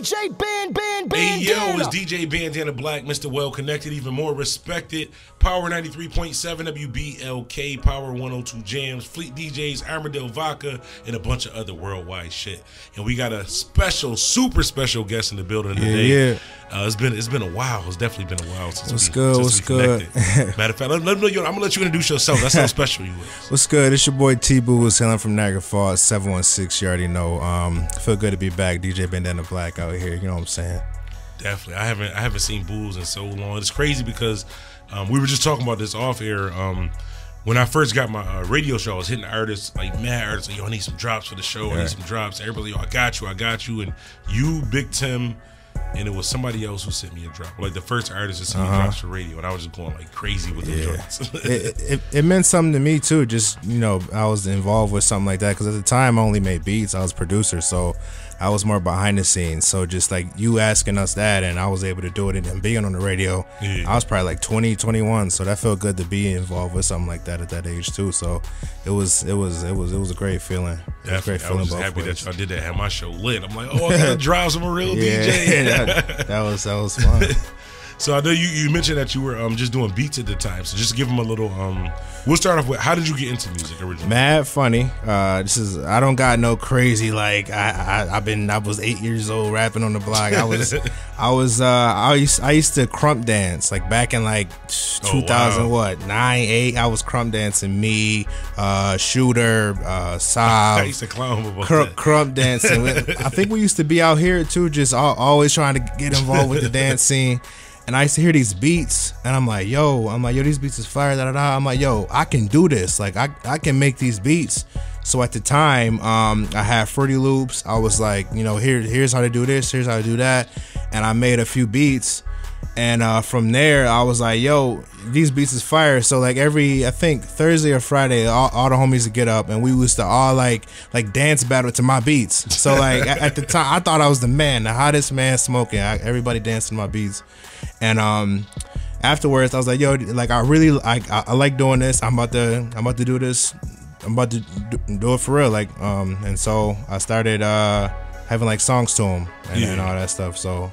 DJ Bandana. Hey yo, it's DJ Bandana Black, Mr. Well Connected, even more respected. Power 93.7 WBLK, Power 102 Jams, Fleet DJs, Armadale Vodka, and a bunch of other worldwide shit. And we got a special, super special guest in the building today. Yeah. It's been a while. It's definitely been a while since What's good? Matter of fact, let them know I'm gonna let you introduce yourself. That's how special you is. What's good? It's your boy T-Boo, who's hailing from Niagara Falls, 716. You already know. Feel good to be back. DJ Bandana Black out here. You know what I'm saying? Definitely. I haven't seen Booz in so long. It's crazy because we were just talking about this off air. When I first got my radio show, I was hitting artists, like mad artists, like, yo, I need some drops for the show. I need some drops. Everybody, yo, I got you. And you, Big Tim, and it was somebody else who sent me a drop. Like the first artist to send me drops for radio, and I was just going like crazy with the drops. it meant something to me too. Just, you know, I was involved with something like that because at the time I only made beats. I was producer, so I was more behind the scenes. So just like you asking us that, and I was able to do it and being on the radio. I was probably like 20, 21, so that felt good to be involved with something like that at that age too. So it was a great feeling. I was just happy that y'all did that. Had my show lit. I'm like, oh, I gotta drive some real DJ. that was fun. So I know you mentioned that you were just doing beats at the time. So just give them a little. We'll start off with, how did you get into music originally? Mad funny. I don't got no crazy like I was 8 years old rapping on the block. I used to crump dance like back in like 2009, 8. I was crump dancing. Me, Shooter, Sav. I used to clown about that. Crump dancing. I think we used to be out here too, just always trying to get involved with the dance scene. And I used to hear these beats, and I'm like, yo, these beats is fire, da-da-da. I'm like, yo, I can do this. Like, I can make these beats. So at the time, I had Fruity Loops. I was like, you know, here's how to do this, here's how to do that. And I made a few beats. And from there, I was like, yo, these beats is fire. So like I think Thursday or Friday, all the homies would get up, and we used to all like dance battle to my beats. So like at the time, I thought I was the man, the hottest man smoking. Everybody danced to my beats. And afterwards, I was like, yo, like I like doing this. I'm about to do this. I'm about to do it for real. Like and so I started having like songs to them and all that stuff. So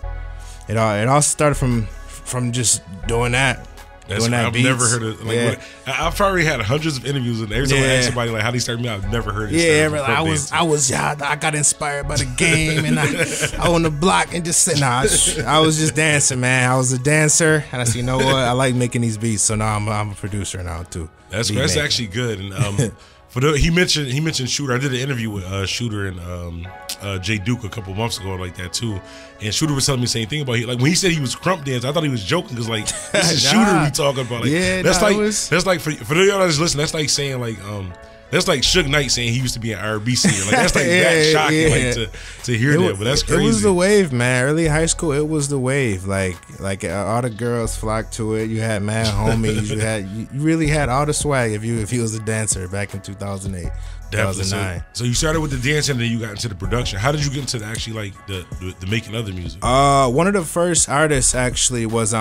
it all started from just doing that. I've never heard of like I've probably had hundreds of interviews, and every time I ask somebody like how they started me, I've never heard it. I got inspired by the game, and I on the block and just sitting. I was just dancing, man. I was a dancer, and I said, you know what? I like making these beats, so now I'm a producer now too. That's actually good. And he mentioned Shooter. I did an interview with Shooter and Jay Duke a couple months ago like that too. And Shooter was telling me the same thing about like when he said he was crump dance, I thought he was joking because like this is Shooter we talking about. Like, that's like for the y'all that's listening, that's like saying like that's like Suge Knight saying he used to be an R&B singer. Like that's like that shocking like to hear that. But that's crazy. It was the wave, man. Early high school, it was the wave. Like all the girls flocked to it. You had mad homies. You really had all the swag if you was a dancer back in 2008. 2009. So you started with the dancing, and then you got into the production. How did you get into the actually like the making of the music? One of the first artists actually was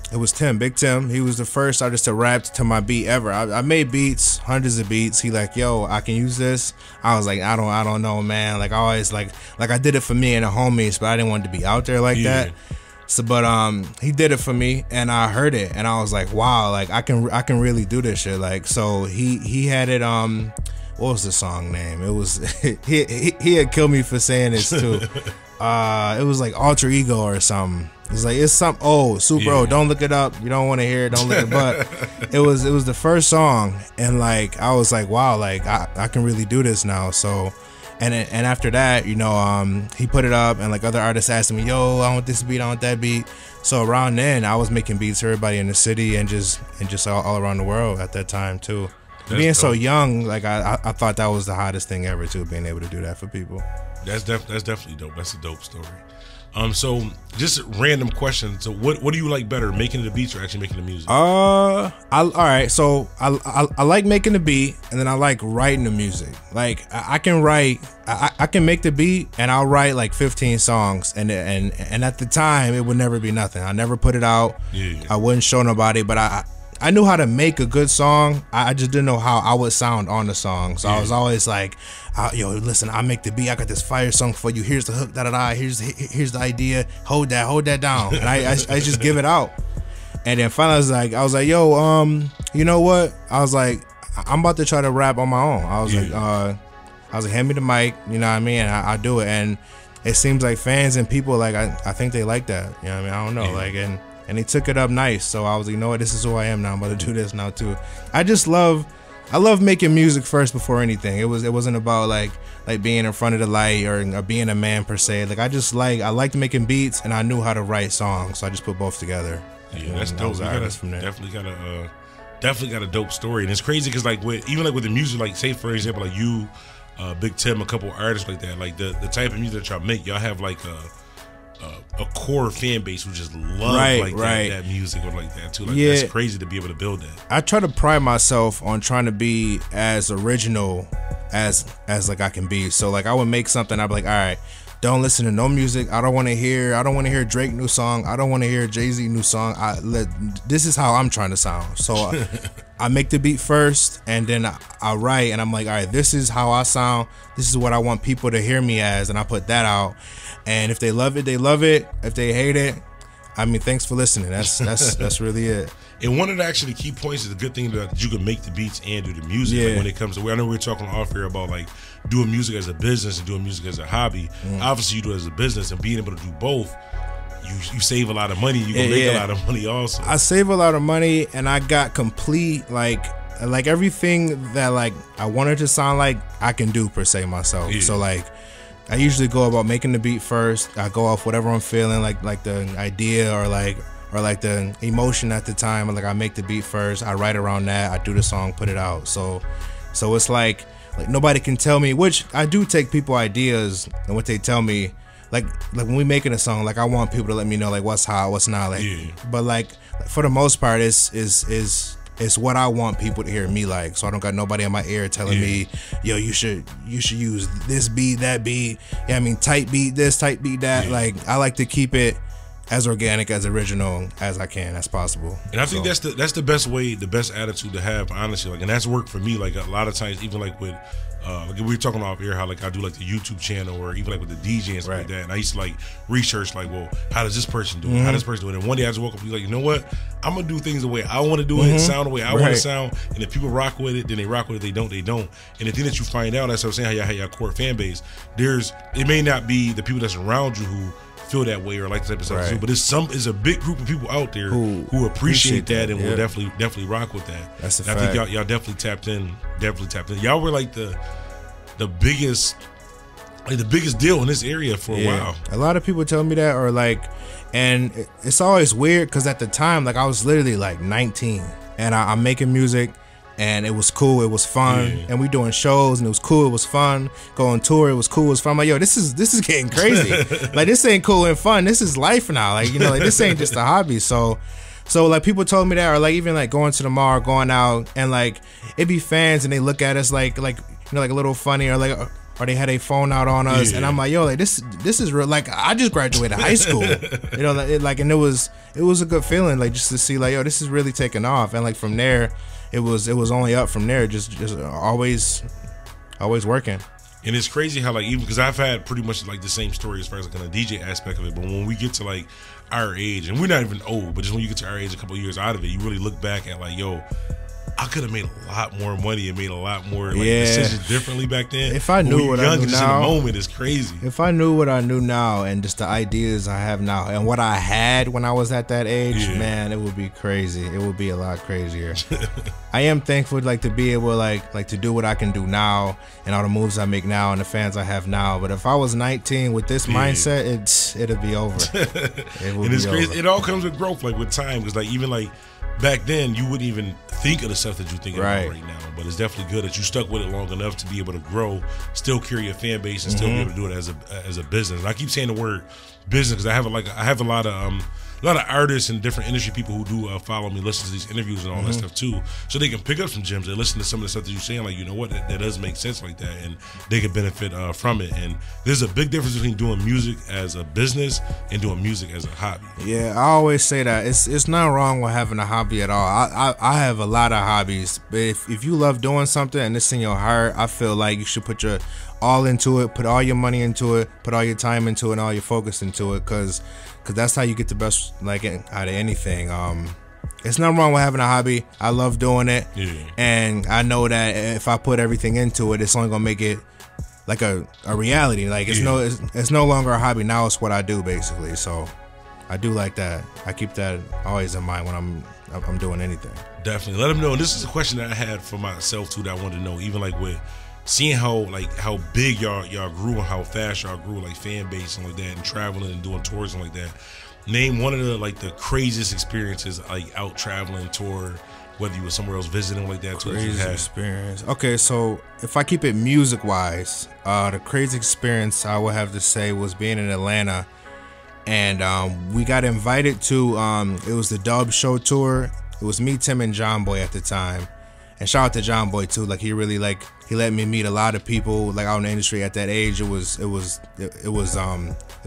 it was Tim, Big Tim. He was the first artist to rap to my beat ever. I made beats, hundreds of beats. He like, yo, I can use this. I was like, I don't know, man. Like I always like I did it for me and the homies, but I didn't want it to be out there like that. So, but he did it for me, and I heard it, and I was like, wow, like I can really do this shit. Like, so he had it. What was the song name? It was he had killed me for saying this too. It was like Alter Ego or something. It's some super old. Don't look it up. You don't want to hear it. Don't look it. But it was the first song, and like I was like, wow, like I can really do this now. So, and after that, you know, he put it up, and like other artists asked me, yo, I want this beat, I want that beat. So around then, I was making beats for everybody in the city and just all around the world at that time too. Being so young, like I thought that was the hottest thing ever too, being able to do that for people. That's definitely dope. That's a dope story. So just a random question. So what do you like better, making the beats or actually making the music? All right. So I like making the beat, and then I like writing the music. Like I can write, I can make the beat, and I'll write like 15 songs, and at the time it would never be nothing. I never put it out. I wouldn't show nobody, but I knew how to make a good song. I just didn't know how I would sound on the song. So I was always like, yo, listen, I make the beat. I got this fire song for you. Here's the hook, da da da. Here's the idea. Hold that down. And I just give it out. And then finally I was like, yo, you know what? I was like, I'm about to try to rap on my own. I was like, hand me the mic. You know what I mean? I do it. And it seems like fans and people, like, I think they like that. You know what I mean? I don't know. Like, and they took it up nice. So I was like, you know what? This is who I am now. I'm about to do this now too. I love making music first before anything. It wasn't about like being in front of the light or being a man per se. Like I liked making beats, and I knew how to write songs. So I just put both together. Yeah, that's dope. Definitely got a dope story. And it's crazy because like with the music, like say for example, like you, Big Tim, a couple artists like that, like the type of music that y'all make, y'all have like a core fan base who just love that music or like that too. Like that's crazy to be able to build that. I try to pride myself on trying to be as original as like I can be. So like I would make something, I'd be like, all right, don't listen to no music. I don't want to hear Drake new song. I don't want to hear Jay-Z new song. This is how I'm trying to sound. So I make the beat first, and then I write, and I'm like, all right, this is how I sound. This is what I want people to hear me as, and I put that out. And if they love it, they love it. If they hate it, I mean, thanks for listening. That's really it. And one of the actually key points is a good thing that you can make the beats and do the music. Like when it comes to, I know we were talking off here about like doing music as a business and doing music as a hobby. Obviously, you do it as a business, and being able to do both, you save a lot of money. You can make a lot of money also. I save a lot of money, and I got complete like everything that like I wanted to sound like I can do per se myself. So like I usually go about making the beat first. I go off whatever I'm feeling, like the idea or the emotion at the time. Like I make the beat first. I write around that. I do the song, put it out. So it's like nobody can tell me. Which I do take people ideas and what they tell me. Like when we making a song, like I want people to let me know like what's hot, what's not. Like, but like for the most part, it's what I want people to hear me like. So I don't got nobody in my ear telling me, yo, you should use this beat, that beat. Yeah, I mean, tight beat this, tight beat that. Like I like to keep it as organic, as original as I can, as possible. And I think that's the best way, the best attitude to have, honestly. Like, and that's worked for me. Like a lot of times, even like with like we were talking off here, how like I do like the YouTube channel or even like with the DJ and stuff like that. And I used to like research like, well, how does this person do it? How does this person do it? And one day I just woke up and be like, you know what? I'm gonna do things the way I want to do it, sound the way I want to sound. And if people rock with it, then they rock with it. They don't, they don't. And the thing that you find out, that's what I'm saying, how y'all have your core fan base. It may not be the people that's around you who feel that way or like the type of stuff too, but it's a big group of people out there who appreciate that and will definitely rock with that. That's a fact. I think y'all definitely tapped in. Y'all were like the biggest deal in this area for a while. A lot of people tell me that, or like, and it's always weird because at the time, like I was literally like 19 and I'm making music. And it was cool, it was fun, and we doing shows, and it was cool, it was fun. Go on tour, it was cool, it was fun. I'm like, yo, this is getting crazy. Like, this ain't cool and fun. This is life now. Like, you know, like this ain't just a hobby. So like people told me that, or like even like going to the mall, going out, and like it be fans, and they look at us like you know, like a little funny, or like. Or they had a phone out on us, and I'm like, yo, like this is real. Like I just graduated high school, you know, like, and it was a good feeling, like just to see, like, yo, this is really taking off, and like from there, it was only up from there, just always working. And it's crazy how like even because I've had pretty much like the same story as far as like on the DJ aspect of it, but when we get to like our age, and we're not even old, but just when you get to our age, a couple of years out of it, you really look back at like, yo, I could have made a lot more money and made a lot more like decisions differently back then. If I knew what I knew now, in the moment, it's crazy. If I knew what I knew now and just the ideas I have now and what I had when I was at that age, man, it would be crazy. It would be a lot crazier. I am thankful like to be able like to do what I can do now and all the moves I make now and the fans I have now. But if I was 19 with this mindset, it'd be over. It would be crazy. over. It all comes with growth, like with time, because like even like back then you wouldn't even think of the stuff that you're thinking about right now, but it's definitely good that you stuck with it long enough to be able to grow, still carry a fan base, and still be able to do it as a business. And I keep saying the word business because I have a lot of a lot of artists and different industry people who do follow me, listen to these interviews and all that stuff too, so they can pick up some gems. They listen to some of the stuff that you're saying, like, you know what, that does make sense like that, and they can benefit from it. And there's a big difference between doing music as a business and doing music as a hobby. Yeah, I always say that it's not wrong with having a hobby at all. I have a lot of hobbies, but if you love doing something and it's in your heart, I feel like you should put your all into it, put all your money into it, put all your time into it, and all your focus into it, because that's how you get the best like out of anything. It's nothing wrong with having a hobby. I love doing it, and I know that if I put everything into it, it's only gonna make it like a reality. Like it's no longer a hobby now. It's what I do basically. So I do like that. I keep that always in mind when I'm doing anything. Definitely let them know. And this is a question that I had for myself too, that I wanted to know, even like with seeing how big y'all grew and how fast y'all grew, like fan base and like that, and traveling and doing tours and like that. Name one of the craziest experiences, like out traveling, tour, whether you were somewhere else visiting like that. Crazy experience. Okay, so if I keep it music wise, the crazy experience I would have to say was being in Atlanta, and we got invited to it was the Dub Show tour. It was me, Tim, and John Boy at the time. And shout out to John Boy too. Like he let me meet a lot of people like out in the industry at that age. It was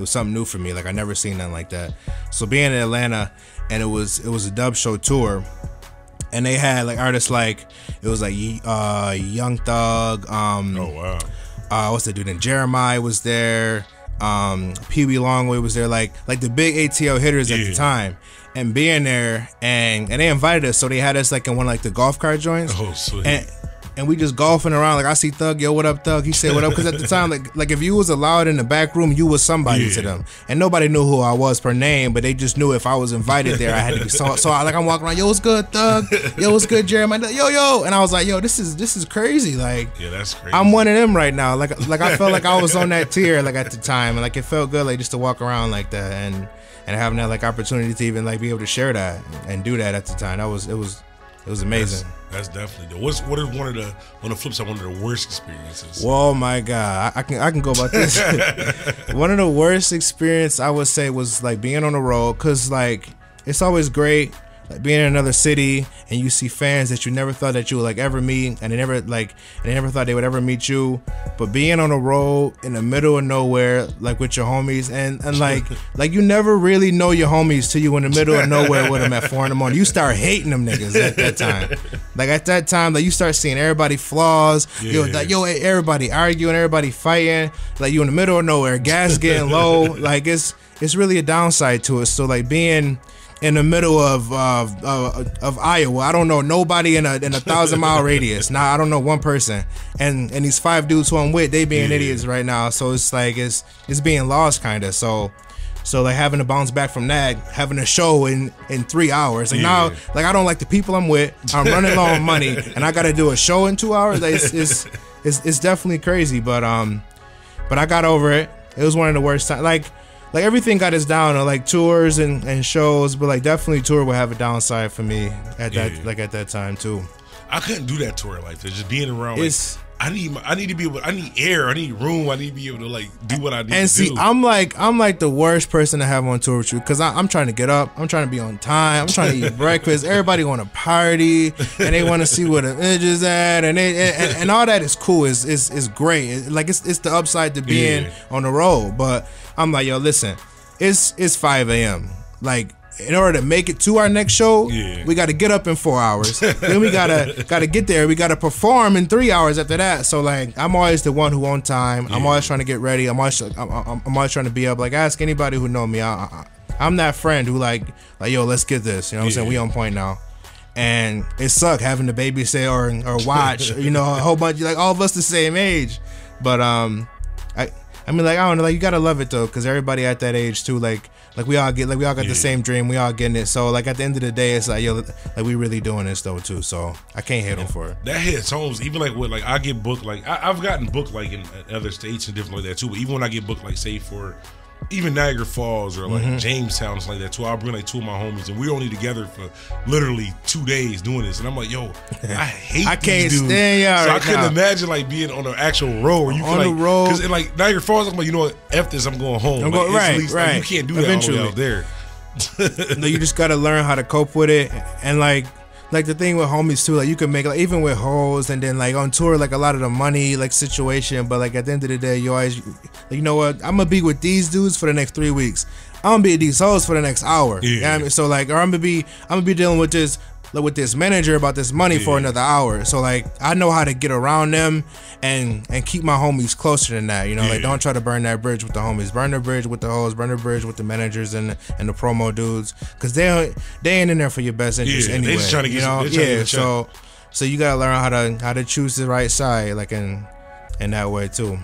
something new for me. Like I never seen nothing like that. So being in Atlanta, and it was a Dub Show tour, and they had like artists like it was like Young Thug. Oh wow. What's the dude? And Jeremiah was there. Pee Wee Longway was there. Like the big ATL hitters at the time. And being there, and they invited us, so they had us like in one of like the golf cart joints. Oh, sweet. And we just golfing around. Like I see Thug, yo, what up, Thug? He said, what up? Because at the time, like if you was allowed in the back room, you was somebody to them, and nobody knew who I was per name, but they just knew if I was invited there, I had to be. So I'm walking around, yo, what's good, Thug? Yo, what's good, Jeremiah? Yo, and I was like, yo, this is crazy. Like, yeah, that's crazy. I'm one of them right now. Like I felt like I was on that tier like at the time, and like it felt good, like just to walk around like that, and having that like opportunity to even like be able to share that and do that at the time. It was amazing. That's definitely. What is one of the flip side, one of the worst experiences? Whoa, my God, I can go about this. One of the worst experience I would say was like being on the road, cause like it's always great. Like being in another city and you see fans that you never thought that you would like ever meet, and they never thought they would ever meet you. But being on the road in the middle of nowhere, like with your homies, and like you never really know your homies till you in the middle of nowhere with them at 4 in the morning. You start hating them niggas at that time. Like at that time, like you start seeing everybody flaws. Yo, everybody arguing, everybody fighting. Like you in the middle of nowhere, gas getting low. Like it's really a downside to it. So like being in the middle of Iowa, I don't know nobody in a 1,000-mile radius. Now I don't know one person, and these 5 dudes who I'm with, they being idiots right now. So it's like it's being lost kind of. So like having to bounce back from that, having a show in 3 hours. Like now, like I don't like the people I'm with. I'm running low on money, and I got to do a show in 2 hours. Like, it's definitely crazy, but I got over it. It was one of the worst times. Like everything got us down on like tours and shows, but like definitely tour would have a downside for me at that time too. I couldn't do that tour life. Just being around. Like, I need to be able. I need air. I need room. I need to be able to like do what I need to do. And see, I'm like the worst person to have on tour with you, because I'm trying to get up. I'm trying to be on time. I'm trying to eat breakfast. Everybody want to party and they want to see where the image is at, and all that is cool. Is great. It's the upside to being on the road. But I'm like, yo, listen, it's 5 a.m. Like, in order to make it to our next show, we got to get up in 4 hours. Then we gotta get there. We gotta perform in 3 hours after that. So like, I'm always the one who on time. I'm always trying to get ready. I'm always trying to be up. Like, ask anybody who know me. I'm that friend who like yo, let's get this. You know what I'm saying? We on point now. And it sucked having to babysit or watch. You know, a whole bunch. Like all of us the same age, but I mean, like, I don't know, like, you gotta love it though, because everybody at that age too, like we all got the same dream, we all getting it. So like at the end of the day, it's like, yo, like we really doing this though too. So I can't hate them for it. That hits homes. Even like what, like I get booked, like I've gotten booked like in other states and different like that too. But even when I get booked, like say for even Niagara Falls or like Jamestown and stuff like that too, I'll bring like 2 of my homies and we're only together for literally 2 days doing this, and I'm like, yo, I hate I can't these dudes. stand y'all. So right I couldn't now. imagine like being on an actual road where you on feel the like, road, because in like Niagara Falls, I'm like, you know what, F this, I'm going home. I'm going, like, right. Like, you can't do that all the way out there. you just gotta learn how to cope with it. And like the thing with homies too, like you can make, like, even with hoes, and then like on tour, like a lot of the money like situation, but like at the end of the day, you always, you know what, I'm gonna be with these dudes for the next 3 weeks. I'm gonna be with these hoes for the next hour. Yeah. You know what I mean? So like, or I'm gonna be dealing with this manager about this money for another hour. So like, I know how to get around them and keep my homies closer than that. You know, like, don't try to burn that bridge with the homies. Burn the bridge with the hoes. Burn the bridge with the managers and the promo dudes, because they ain't in there for your best interest anyway. They just trying to get so you gotta learn how to choose the right side, like in that way too.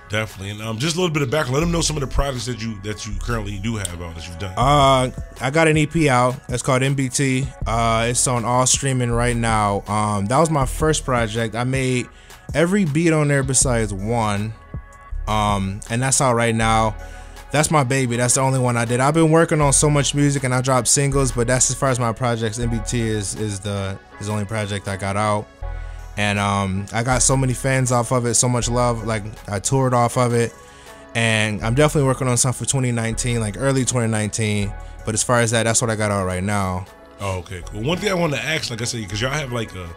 Definitely. And just a little bit of background. Let them know some of the projects that you currently do have out, that you've done. I got an EP out. It's called MBT. It's on all streaming right now. That was my first project. I made every beat on there besides one. And that's out right now. That's my baby. That's the only one I did. I've been working on so much music, and I dropped singles, but that's as far as my projects. MBT is the only project I got out. And I got so many fans off of it, so much love. Like, I toured off of it, and I'm definitely working on something for 2019, like early 2019. But as far as that's what I got out right now. Oh, okay, cool. One thing I wanted to ask, like I said, because y'all have like a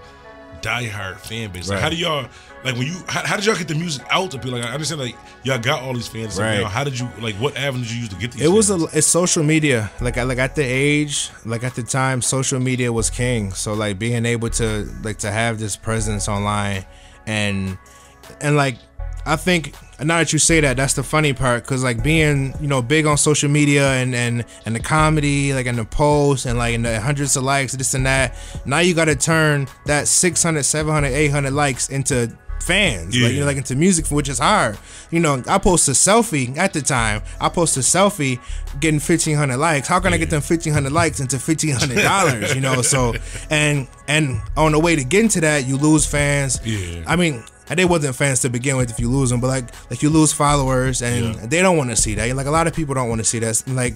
diehard fan base. Like, how do y'all, like, when you, how did y'all get the music out to people? Like, I understand, like, y'all got all these fans. Right. Now, how did you, like, what avenue did you use to get these fans? It's social media. Like at the age, like at the time, social media was king. So like being able to have this presence online, and like, I think, now that you say that, that's the funny part, because like being, you know, big on social media and the comedy, like in the posts and like in the hundreds of likes, this and that, now you got to turn that 600, 700, 800 likes into fans, like, you know, like into music, which is hard. You know, I post a selfie at the time. I post a selfie getting 1,500 likes. How can I get them 1,500 likes into $1,500? You know, so and on the way to getting to that, you lose fans. I mean, they wasn't fans to begin with if you lose them, but like you lose followers, and they don't want to see that. Like, a lot of people don't want to see that. Like,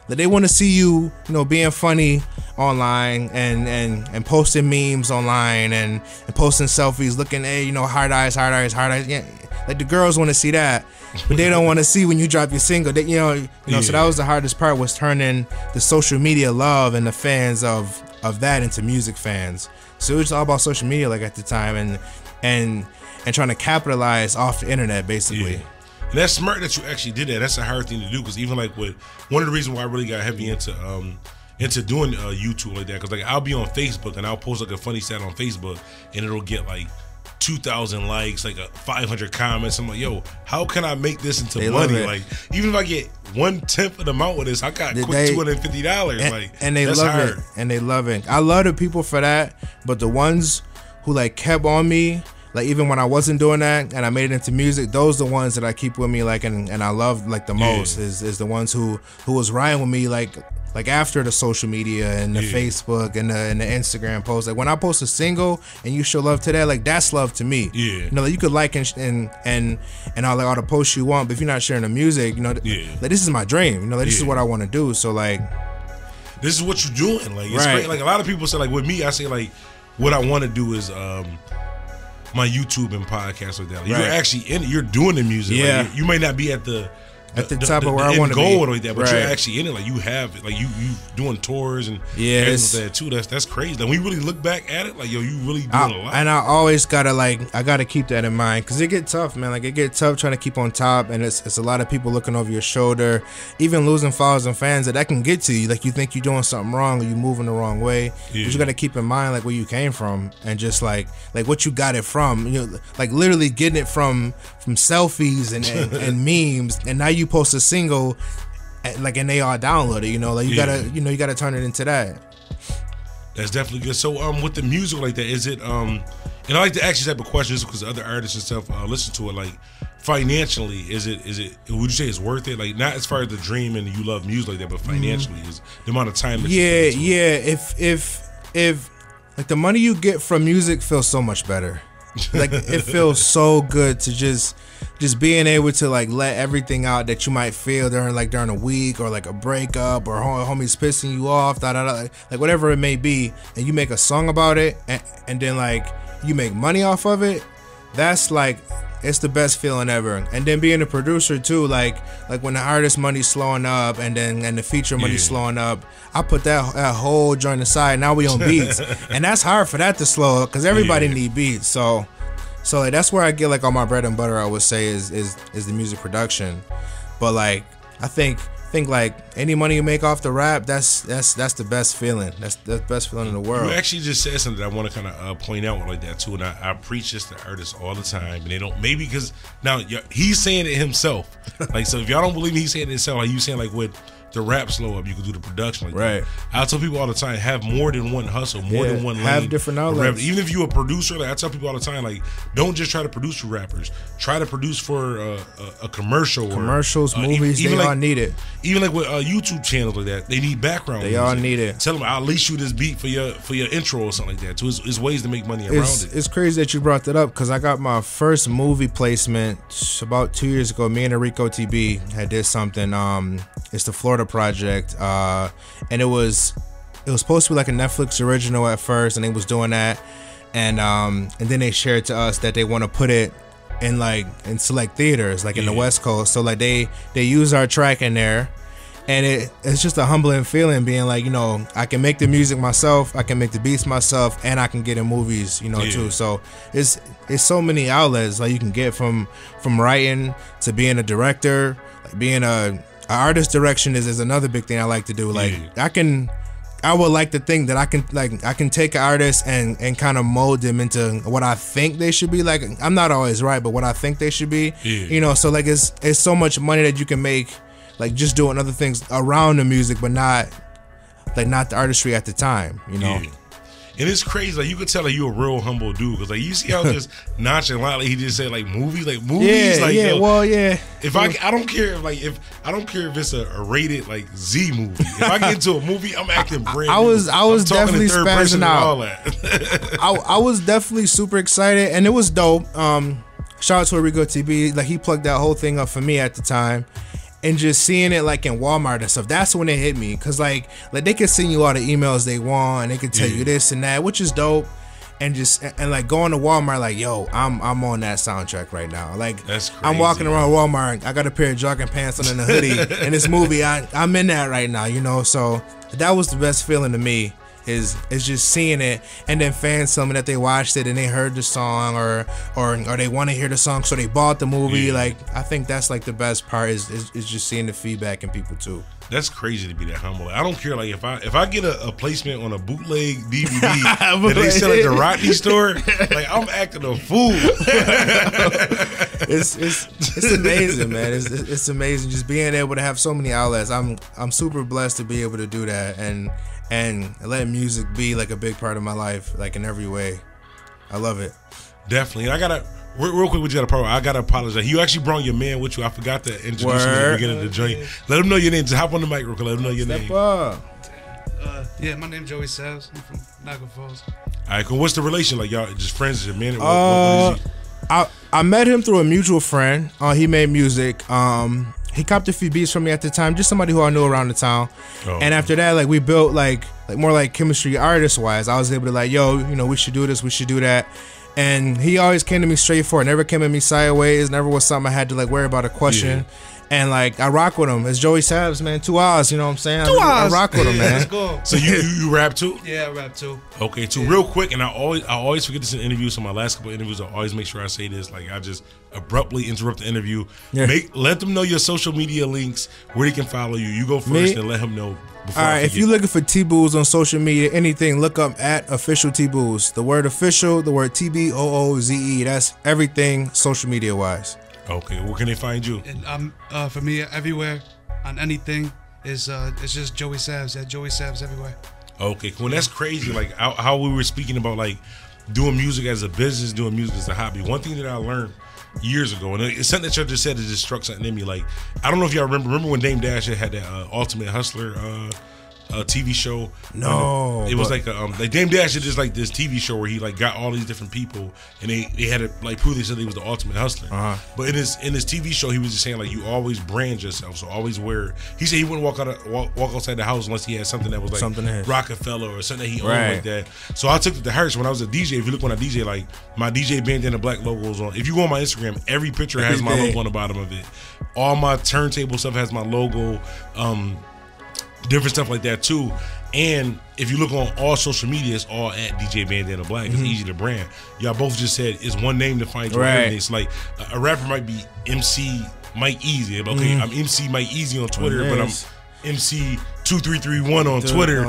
they want to see you, you know, being funny online and posting memes online and posting selfies, looking, hey, you know, hard eyes. Yeah, like the girls want to see that, but they don't want to see when you drop your single. They, you know. So that was the hardest part, was turning the social media love and the fans of that into music fans. So it was all about social media, like at the time, and trying to capitalize off the internet, basically. And that's smart that you actually did that. That's a hard thing to do, because even like with one of the reasons why I really got heavy into doing YouTube like that, because like I'll be on Facebook and I'll post like a funny stat on Facebook, and it'll get like 2,000 likes, like 500 comments. I'm like, yo, how can I make this into money? Like, even if I get 1/10 of the amount with this, I got quick $250. Like, and they that's love hard. it, and they love it. I love the people for that, but the ones who like kept on me, like even when I wasn't doing that and I made it into music, those are the ones that I keep with me, like, and I love like the most is the ones who was riding with me, like after the social media and the Facebook and the Instagram posts. Like, when I post a single and you show love to that, like, that's love to me. You know, like, you could like and all, like, all the posts you want, but if you're not sharing the music, you know, like, this is my dream. You know, like, this is what I want to do. So like, this is what you're doing. Like, it's great. Like, a lot of people say, like, with me, I say, like, what I want to do is my YouTube and podcast like that. Like, you're actually in it. You're doing the music. Like, you may not be at the top of where I want to be, like that, but you're actually in it. Like, you have it. Like, you doing tours and that too. That's crazy. Like, when you really look back at it, like, yo, you really doing a lot. And I always gotta keep that in mind, because it get tough, man. Like, it get tough trying to keep on top, and it's a lot of people looking over your shoulder. Even losing followers and fans, that can get to you. Like, you think you're doing something wrong, or you moving the wrong way. But you gotta keep in mind, like, where you came from, and just like what you got it from. You know, like, literally getting it from selfies and memes, and now you post a single, like, and they all download it. You know, like, you gotta turn it into that. That's definitely good. So with the music like that, is it and I like to ask you type of questions because other artists and stuff listen to it. Like, financially, is it would you say it's worth it? Like, not as far as the dream and you love music like that, but financially, is the amount of time that if like the money you get from music feels so much better. Like, it feels so good to just being able to, like, let everything out that you might feel during a week, or like a breakup, or homies pissing you off, like whatever it may be, and you make a song about it, and then, like, you make money off of it. that's like, it's the best feeling ever. And then being a producer too, like when the artist money's slowing up and the feature money's slowing up, I put that whole joint aside. Now we on beats, and that's hard for that to slow up because everybody need beats. So like that's where I get like all my bread and butter. I would say is the music production, but like I think like any money you make off the rap, that's the best feeling. That's the best feeling in the world. You actually just said something that I want to kind of point out like that too, and I preach this to artists all the time, and they don't, maybe because now he's saying it himself. Like, so if y'all don't believe me, he's saying it himself. Like you saying like with the rap slow up, you can do the production like right. that. I tell people all the time, have more than one hustle, more than one lane. Have different outlets. Even if you're a producer, like I tell people all the time, like don't just try to produce for rappers. Try to produce for a commercial. Commercials, movies, even they like, all need it. Even like with YouTube channels like that, they need background. They music. all need it. Tell them I'll lease you this beat for your intro or something like that. So it's ways to make money around it. It's crazy that you brought that up because I got my first movie placement about 2 years ago. Me and Enrico TB had did something. It's the Florida Project, and it was supposed to be like a Netflix original at first, and they was doing that, and then they shared to us that they want to put it in select theaters like in the West Coast. So like they use our track in there, and it's just a humbling feeling being like, you know, I can make the music myself, I can make the beats myself, and I can get in movies, you know, too. So it's so many outlets like you can get from writing to being a director, like being a artist direction is another big thing I like to do. Like I would like to think that I can take an artist and kind of mold them into what I think they should be. Like I'm not always right, but what I think they should be. You know, so like it's so much money that you can make like just doing other things around the music, but not the artistry at the time, you know. And it's crazy, like you could tell like you a real humble dude, because like you see how just nonchalantly he just said like movies, If I don't care if it's a rated like Z movie. If I get into a movie, I'm acting brand new. I was definitely spazzing out. I was definitely super excited, and it was dope. Shout out to Enrico TB, like he plugged that whole thing up for me at the time. And just seeing it like in Walmart and stuff, that's when it hit me. Cause like they can send you all the emails they want, and they can tell you this and that, which is dope. And like going to Walmart, like yo, I'm on that soundtrack right now. Like that's crazy. I'm walking around Walmart, I got a pair of jogging pants on and a hoodie. In this movie, I'm in that right now, you know. So that was the best feeling to me. Is just seeing it, and then fans tell me that they watched it and they heard the song, or they want to hear the song, so they bought the movie. Like I think that's like the best part is just seeing the feedback in people too. That's crazy to be that humble. I don't care. Like if I get a placement on a bootleg DVD that they sell at the Rodney store, like I'm acting a fool. It's amazing, man. It's amazing just being able to have so many outlets. I'm super blessed to be able to do that and let music be like a big part of my life, like in every way. I love it. Definitely. And I gotta real quick, I gotta apologize. You actually brought your man with you. I forgot to introduce him at the beginning of the joint. Let him know your name. Just hop on the mic real quick. Let him know your name. Yeah, my name's Joey Savs. I'm from Niagara Falls. All right, cool. What's the relation? Like y'all just friends? Your man? What is he? I met him through a mutual friend. He made music. He copped a few beats from me at the time, just somebody who I knew around the town. And after that, like we built like more like chemistry artist wise. I was able to like, yo, you know, we should do this, we should do that. And he always came to me straightforward, never came at me sideways, never was something I had to like worry about a question. And like I rock with him. It's Joey Savs, man. 2 hours, you know what I'm saying? I rock with him, man. Let's go. So you rap too? Yeah, I rap too. Okay, too. Real quick, and I always forget this in interviews. So my last couple of interviews, I always make sure I say this. Like I just abruptly interrupt the interview. Let them know your social media links, where they can follow you. You go first and let them know. All right, if you're looking for T-Booz on social media, anything, look up at official T-Booz. The word official, the word TBOOZE. That's everything social media wise. Okay, where can they find you? And for me, everywhere, on anything, it's just Joey Savs. Yeah, Joey Savs everywhere. Okay, cool. And that's crazy. Like how we were speaking about like doing music as a business, doing music as a hobby. One thing that I learned years ago, and it's something that y'all just said that just struck something in me. Like I don't know if y'all remember when Dame Dash had that Ultimate Hustler TV show. No, it was like Dame Dash did just like this TV show where he like got all these different people and they had to like prove they said he was the ultimate hustler. But in his TV show, he was just saying like you always brand yourself, so always wear. He said he wouldn't walk outside the house unless he had something that was like Rockefeller or something that he owned like that. So I took it to heart. When I was a DJ, if you look when I DJ, like my DJ Bandana Black logos on. If you go on my Instagram, every picture has my logo on the bottom of it. All my turntable stuff has my logo. Different stuff like that too. And if you look on all social media, it's all at DJ Bandana Black. It's easy to brand. Y'all both just said it's one name to find you. It's like a rapper might be MC Mike Easy. Okay, I'm MC Mike Easy on Twitter, but I'm MC 2331 on Twitter.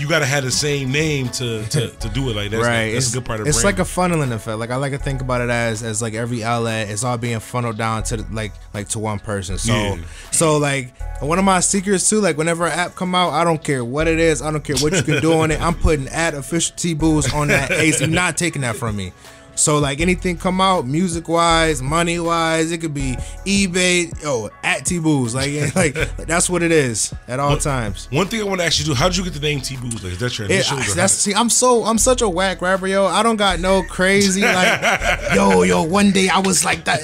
You gotta have the same name to do it like that. Right, that's a good part of it's branding. like a funneling effect. Like I like to think about it as like every outlet is all being funneled down to like to one person. So like one of my secrets too, like whenever an app come out, I don't care what it is, I don't care what you can do on it. I'm putting @official T-Boost on that ace. You're not taking that from me. So like anything come out, music wise, money wise, it could be eBay, @T-Boost, like that's what it is at all times. One thing I want to ask you, how did you get the name T-Boost? Like, is that your initials? I'm such a whack rapper, yo. I don't got no crazy like, yo. One day I was like that.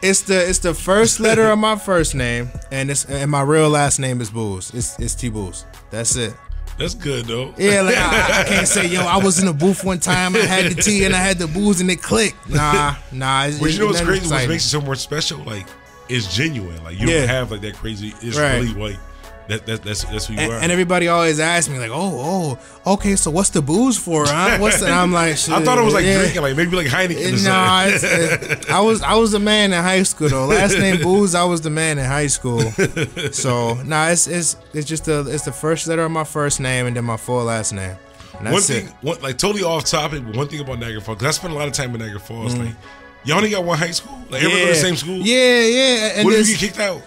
It's the first letter of my first name, and my real last name is Boost. It's T-Boost. That's it. That's good though. Yeah, like I can't say, yo, I was in the booth one time, I had the T and I had the booze and it clicked. Nah. But you know what's crazy? What makes it so more special? Like, it's genuine. Like you don't have like that crazy. It's really like that's who you are. And everybody always asks me like, okay, so what's the booze for? Huh? And I'm like, shit, I thought it was like drinking, like maybe like Heineken. Or something. I was the man in high school though. Last name Booze, I was the man in high school. So it's just the first letter of my first name and then my full last name. And that's like totally off topic, but one thing about Niagara Falls, because I spent a lot of time in Niagara Falls. Like, y'all only got one high school? Like everybody go to the same school? Yeah. And what if you get kicked out?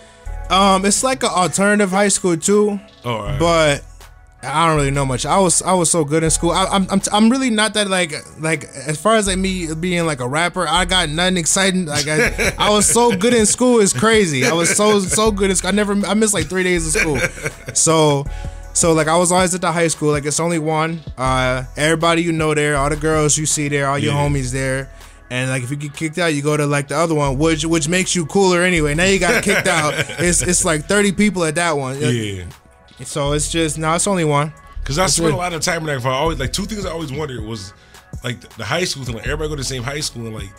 It's like an alternative high school too. But I don't really know much. I was so good in school. I'm really not that like as far as like me being like a rapper, I got nothing exciting. Like I was so good in school, it's crazy. I was so good in school. I missed like 3 days of school. So like I was always at the high school. Like it's only one. Everybody you know there, all the girls you see there, all your homies there. And like if you get kicked out, you go to like the other one, which makes you cooler anyway. Now you got kicked out. It's like 30 people at that one. Yeah. So it's just it's only one. Because I spent a lot of time in Niagara Falls. I always like two things I always wondered was like the high school thing. Like everybody go to the same high school and like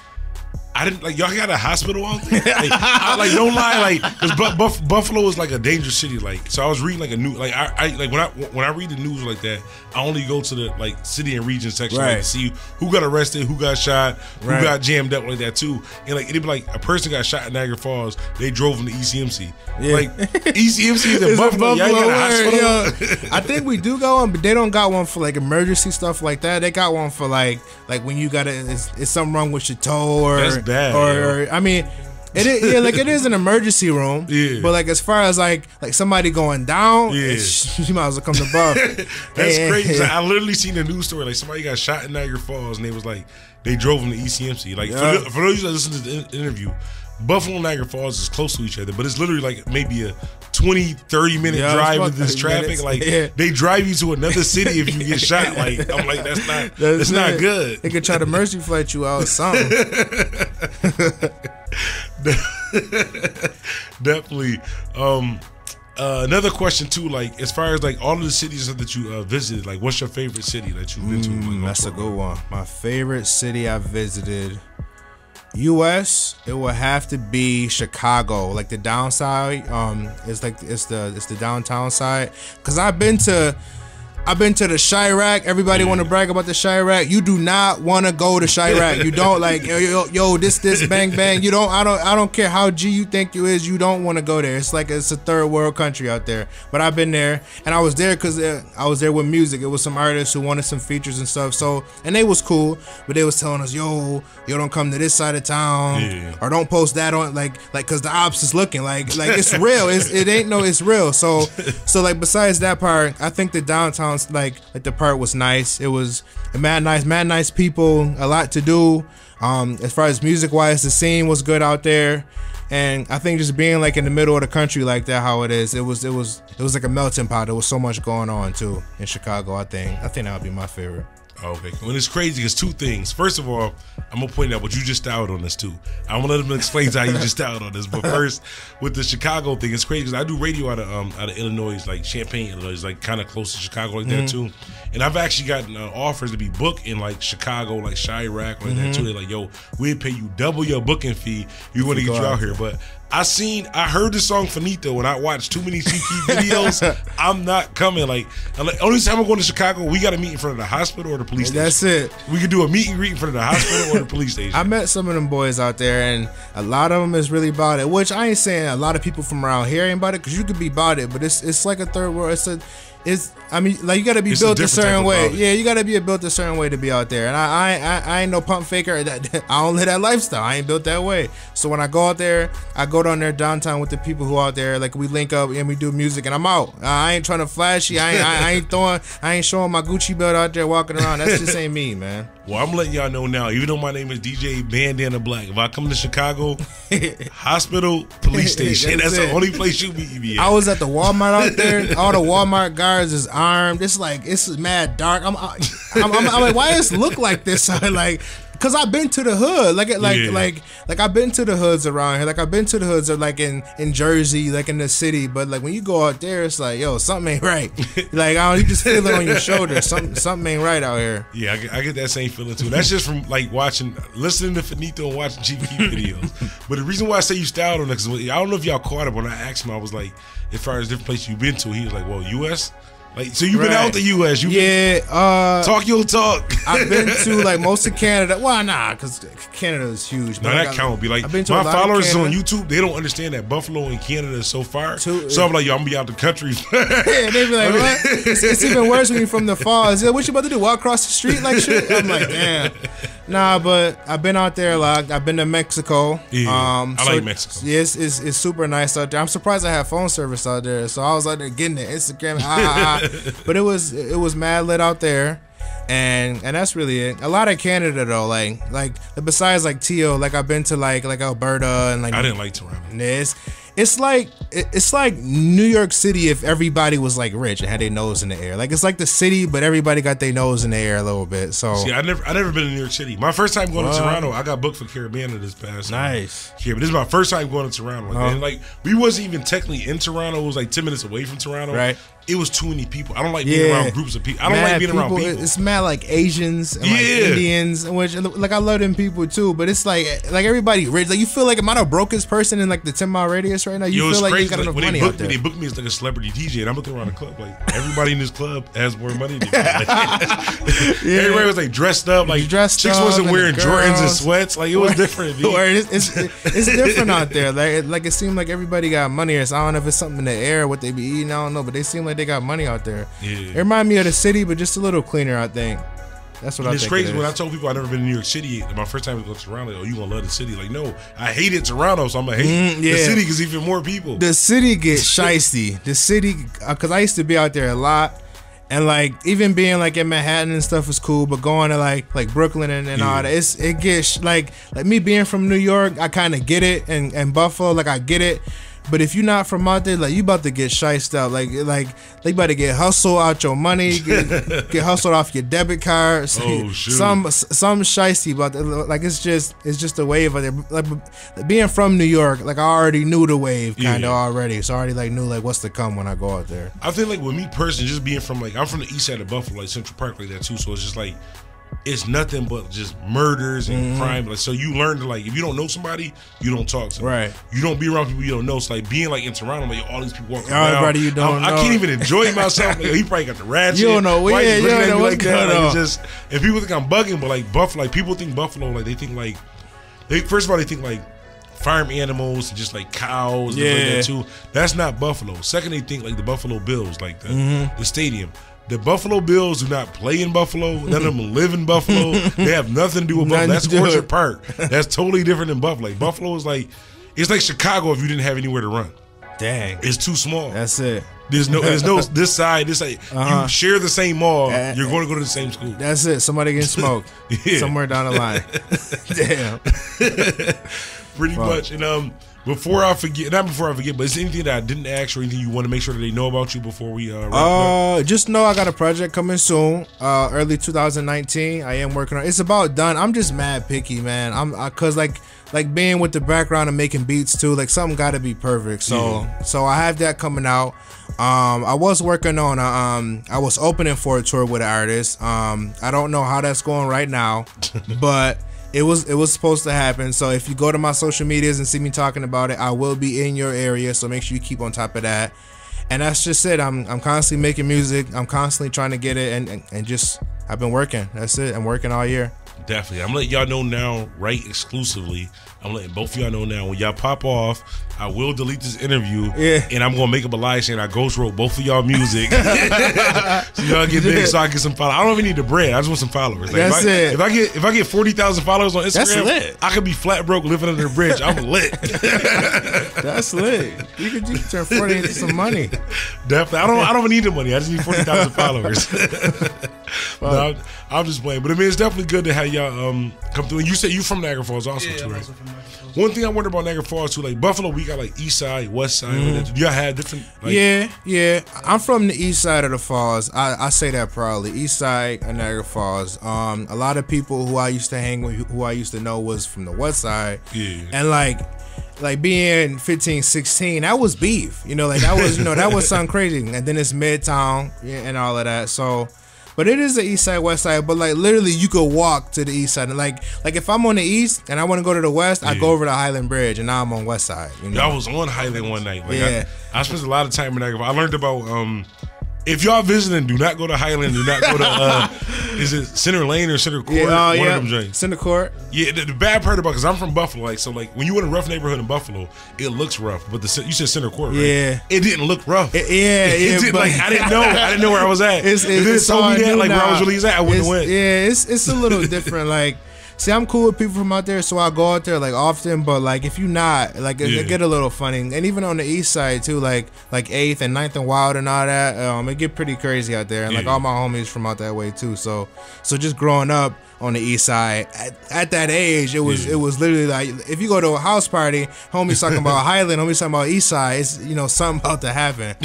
I didn't like y'all got a hospital out there. Like don't lie, like because Buffalo is like a dangerous city. Like so, I was reading like a new like I like when I read the news like that, I only go to the like city and region section like, to see who got arrested, who got shot, who got jammed up like that too. And like it'd be like a person got shot in Niagara Falls, they drove them to ECMC. Yeah. Like ECMC is in Buffalo. Y'all got a hospital. I think we do got one, but they don't got one for like emergency stuff like that. They got one for like when you got it's something wrong with your toe or. That's bad. Or I mean, it is like it is an emergency room. Yeah. But like as far as like somebody going down, you might as well come to Buff. That's crazy. I literally seen a news story like somebody got shot in Niagara Falls and they was like they drove them to ECMC. Like for those that listen to the interview, Buffalo and Niagara Falls is close to each other, but it's literally like maybe a 20-30 minute drive with this traffic. Like they drive you to another city if you get shot. Like I'm like that's not good. They could try to mercy flight you out or something. Definitely. Another question too, like as far as like all of the cities that you visited, like what's your favorite city that you've been to? Like, that's a good one. My favorite city I visited, U.S. It would have to be Chicago, like the downside. It's the downtown side. Cause I've been to the Chirac. Everybody want to brag about the Chirac. You do not want to go to Chirac. You don't like yo this bang bang. You don't. I don't care how G you think you is. You don't want to go there. It's like it's a third world country out there. But I've been there, and I was there because I was there with music. It was some artists who wanted some features and stuff. So and they was cool, but they was telling us yo don't come to this side of town or don't post that on like because the ops is looking like it's real. It ain't no. It's real. So like besides that part, I think the downtown. Like the part was nice. It was mad nice people, a lot to do. As far as music wise, the scene was good out there. And I think just being like in the middle of the country like that, how it is, it was like a melting pot. There was so much going on too in Chicago. I think that would be my favorite. Okay. Well, it's crazy. It's two things. First of all, I'm gonna point out what you just styled on this too. I want to let them explain how you just styled on this. But first, with the Chicago thing, it's crazy because I do radio out of Illinois, like Champaign, Illinois, like kind of close to Chicago, like that too. And I've actually gotten offers to be booked in like Chicago, like Chirac, like that too. They're like, yo, we'll pay you double your booking fee. We want to get you out here, but. I heard the song Finito and I watched too many CP videos. I'm not coming. Like, only time I'm going to Chicago, we got to meet in front of the hospital or the police station. That's it. We could do a meet and greet in front of the hospital or the police station. I met some of them boys out there, and a lot of them is really about it. Which I ain't saying a lot of people from around here ain't about it, because you could be about it, but it's like a third world. I mean, like, you gotta be built a certain way. Yeah, you gotta be built a certain way to be out there. And I ain't no pump faker. I don't live that lifestyle. I ain't built that way. So when I go out there, I go down there downtown with the people who out there. Like, we link up and we do music, and I'm out. I ain't trying to flashy. I ain't showing my Gucci belt out there walking around. That just ain't me, man. Well, I'm letting y'all know now, even though my name is DJ Bandana Black, if I come to Chicago, hospital, police station, that's the only place you meet me at. I was at the Walmart out there. All the Walmart guards is armed. It's mad dark. I'm like, why does it look like this? Like, cause I've been to the hood, like I've been to the hoods around here, like I've been to the hoods, like in Jersey, like in the city. But like when you go out there, it's like, yo, something ain't right. Like, you just feel it on your shoulder. Something ain't right out here. Yeah, I get that same feeling too. That's just from like listening to Finito and watching GP videos. But the reason why I say you styled on it, because I don't know if y'all caught it when I asked him. I was like, as far as different places you've been to, he was like, well, U.S. Like, so you've been out the U.S. Talk your talk. I've been to like most of Canada. Well, nah, because Canada is huge. No, that count. Be like, my followers on YouTube, they don't understand that Buffalo and Canada is so far. So I'm like, yo, I'm gonna be out the country. Yeah, they be like, what? It's even worse when you're from the falls. What you about to do? Walk across the street like shit? I'm like, damn. Nah, but I've been out there a lot. I've been to Mexico. Yeah, I like Mexico. Yes, it's super nice out there. I'm surprised I have phone service out there. So I was out there getting it, Instagram. But it was mad lit out there, and that's really it. A lot of Canada though, like besides like Tio, like I've been to like Alberta and like I didn't like Toronto. It's like New York City if everybody was like rich and had their nose in the air. Like, it's like the city, but everybody got their nose in the air a little bit. So see, I never been to New York City. My first time going to Toronto, I got booked for Caribana this past nice. Yeah, but this is my first time going to Toronto. And like we wasn't even technically in Toronto. It was like 10 minutes away from Toronto. Right. It was too many people. I don't like being around groups of people. I don't like being around people. It's mad like Asians and like Indians, which like I love them people too. But it's like everybody rich. Like, you feel like, am I the brokest person in like the 10-mile radius right now? You feel like you got enough money out there. They booked me as like a celebrity DJ, and I'm looking around the club like everybody in this club has more money than me. Like, everybody was like dressed up, like chicks wasn't wearing Jordans and sweats. Like, it was different. It's different out there. Like it seemed like everybody got money. I don't know if it's something in the air, what they be eating. I don't know, but they seem like they got money out there. Yeah. It remind me of the city, but just a little cleaner, I think. That's what I think. It's crazy when I told people I never been to New York City. My first time to go to Toronto, like, oh, you gonna love the city? Like, no, I hated Toronto, so I'm gonna hate the city because even more people. The city gets shiesty. The city, because I used to be out there a lot, and like even being like in Manhattan and stuff was cool, but going to like Brooklyn and all that, it gets like me being from New York, I kind of get it, and Buffalo, like I get it. But if you're not from out there, like, you about to get shiced out. Like you about to get hustled out your money, get hustled off your debit cards. Oh, shoot. Some shicey about that. Like, it's just a wave out there. Like, being from New York, like, I already knew the wave kind of already. So I already like knew like what's to come when I go out there. I feel like with me personally, just being from like, I'm from the east side of Buffalo, like Central Park, like that too. So it's just like, it's nothing but just murders and crime. Like, so you learn to, like, if you don't know somebody, you don't talk to them. Right. You don't be around people you don't know. So like being like in Toronto, like all these people walking around. Everybody you don't know. I can't even enjoy myself. Like, he probably got the ratchet. You don't know. Why you don't know what's like going on. Like, just, and people think I'm bugging, but like Buffalo, like people think Buffalo, like they think like, first of all, they think like farm animals and just like cows and like that too. That's not Buffalo. Second, they think like the Buffalo Bills, like the stadium. The Buffalo Bills do not play in Buffalo. None of them live in Buffalo. They have nothing to do with Buffalo. That's Orchard Park. That's totally different than Buffalo. Like, Buffalo is like, it's like Chicago if you didn't have anywhere to run. Dang. It's too small. That's it. There's no this side, this side. You share the same mall, you're going to go to the same school. That's it. Somebody getting smoked somewhere down the line. Damn. Pretty much. And Before I forget, not before I forget, but is there anything that I didn't ask or anything you want to make sure that they know about you before we wrap up? Just know I got a project coming soon, early 2019. I am working on. It's about done. I'm just mad picky, man. Cause like being with the background and making beats too. Like something got to be perfect. So I have that coming out. I was working on I was opening for a tour with an artist. I don't know how that's going right now, but. It was supposed to happen. So if you go to my social medias and see me talking about it, I will be in your area. So make sure you keep on top of that. And that's just it. I'm constantly making music. I'm constantly trying to get it, and just I've been working. That's it. I'm working all year. Definitely. I'm letting y'all know now, right? Exclusively. I'm letting both of y'all know now. When y'all pop off, I will delete this interview. Yeah. And I'm gonna make up a lie saying I ghost wrote both of y'all music. So y'all get big, so I get some followers. I don't even need the bread. I just want some followers. Like that's it. If I get 40,000 followers on Instagram, that's lit. I could be flat broke living under a bridge. I'm lit. That's lit. You could turn 40 into some money. Definitely. I don't even need the money. I just need 40,000 followers. No, I'm just playing. But I mean, it's definitely good to have y'all come through. And you said you from Niagara Falls also too, right? Also from Niagara Falls. One thing I wonder about Niagara Falls too, like Buffalo, we got like East Side, West Side. Do y'all have different? Like, yeah. I'm from the East Side of the Falls. I say that proudly. East Side of Niagara Falls. A lot of people who I used to hang with, who I used to know, was from the West Side. Yeah. And like being 15, 16, that was beef. Like that was that was something crazy. And then it's Midtown and all of that. So. But it is the East Side, West Side. But like literally, you could walk to the East Side. And like if I'm on the East and I want to go to the West, I go over to Highland Bridge, and now I'm on West Side. I was on Highland one night. Like I spent a lot of time in Niagara. I learned about if y'all visiting, do not go to Highland. Do not go to is it Center Lane or Center Court? One of them joints. Center Court. Yeah, the bad part about, because I'm from Buffalo, like when you in a rough neighborhood in Buffalo, it looks rough. But you said Center Court, right? Yeah, it didn't look rough. It didn't, like I didn't know where I was at. If it told me that, like where I was really at, I wouldn't have went. Yeah, it's a little different. Like. See, I'm cool with people from out there, so I go out there like often. But like, if you not, like, it get a little funny. And even on the East Side too, like 8th and 9th and Wild and all that, it get pretty crazy out there. And like all my homies from out that way too. So just growing up on the East Side at that age, it was literally like if you go to a house party, homies talking about Highland, homies talking about East Side, it's something about to happen.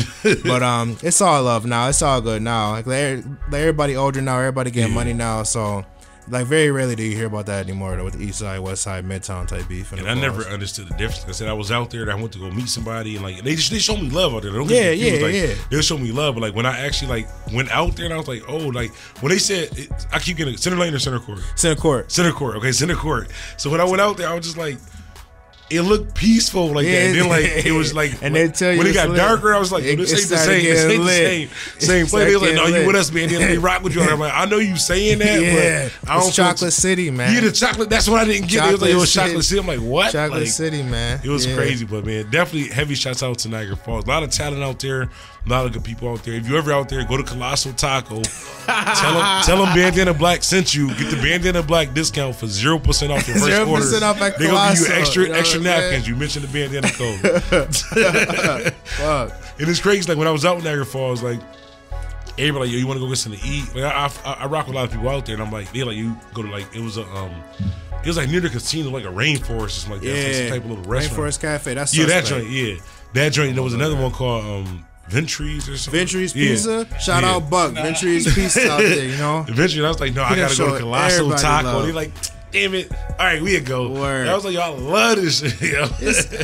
But it's all love now. It's all good now. Like everybody older now, everybody getting money now, so. Like very rarely do you hear about that anymore though, with the East Side, West Side, Midtown type beef. And I never understood the difference. Like I said I was out there and I went to go meet somebody and like they showed me love out there. Don't get confused. They'll show me love, but like when I actually like went out there and I was like, oh, like when they said I keep getting Center Lane or Center Court? Center Court. Center Court. Okay, Center Court. So when I went out there, I was just like. It looked peaceful like that. And then like it was like and they tell you when it got darker, I was like, this ain't the same. This ain't the same place. They was like, no, you with us, man. Then they rock with you. And I'm like, I know you saying that, but I don't. It's Chocolate City, man. Yeah, the chocolate. That's what I didn't get. It was Chocolate City. I'm like, what? Chocolate City, man. It was crazy, but man, definitely heavy shouts out to Niagara Falls. A lot of talent out there. A lot of good people out there. If you're ever out there, go to Colossal Taco. Tell them Bandana Black sent you. Get the Bandana Black discount for 0% off your first order. 0% off at Colossal. They're going to give you extra napkins. You mentioned the Bandana code. Fuck. And it's crazy. Like when I was out in Niagara Falls, like everybody like, yo, you want to go get something to eat? Like I rock with a lot of people out there, and I'm like, they like you go to like it was like near the casino, like a rainforest or something like that. Yeah, some type of little restaurant. Rainforest Cafe. That's that joint. Yeah, that joint. There was another one called Ventries or something. Ventries Pizza. Shout out Buck. Ventries Pizza out there, Ventries. I was like, no, I gotta go to Colossal Taco. They like, damn it. All right, we'll go. Word. I was like, y'all love this shit. Yo.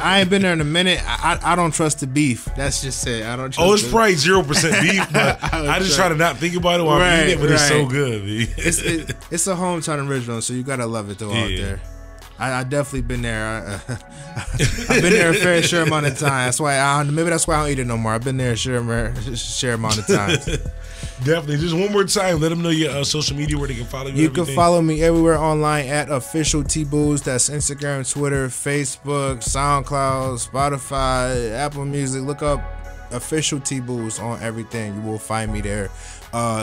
I ain't been there in a minute. I don't trust the beef. That's just it. I don't trust it's probably 0% beef, but I just try to not think about it while I'm eating it, but it's so good. It's a hometown original, so you gotta love it though out there. I definitely been there. I've been there a fair share amount of time. That's why maybe that's why I don't eat it no more. I've been there a share amount of time. Definitely. Just one more time, let them know your social media where they can follow you. You can follow me everywhere online at official T-Booz. That's Instagram, Twitter, Facebook, SoundCloud, Spotify, Apple Music. Look up official T-Booz on everything. You will find me there.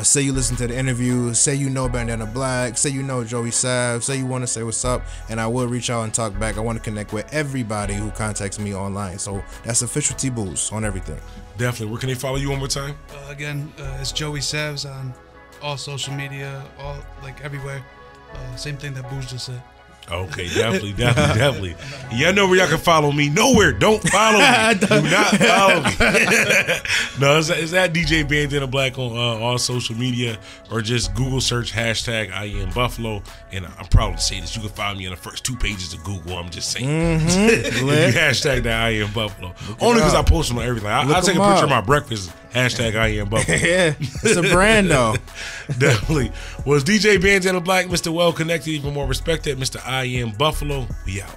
Say you listen to the interview, say you know Bandana Black, say you know Joey Sav, say you want to say what's up, and I will reach out and talk back. I want to connect with everybody who contacts me online. So that's official T-Booz on everything. Definitely. Where can they follow you one more time? Again, it's Joey Savs on all social media, all like everywhere. Same thing that Booz just said. Okay, definitely. Y'all know where y'all can follow me. Nowhere. Don't follow me. Do not follow me. No, it's at DJ Bandana Black on all social media, or just Google search hashtag I am Buffalo. And I'm proud to say this. You can find me on the first 2 pages of Google. I'm just saying. If you hashtag that I am Buffalo. Only because I post them on everything. I'll take a picture of my breakfast. Hashtag I am Buffalo. Yeah, it's a brand though. Definitely. Was DJ Bandana Black, Mr. Well Connected, even more respected, Mr. I am Buffalo. We out.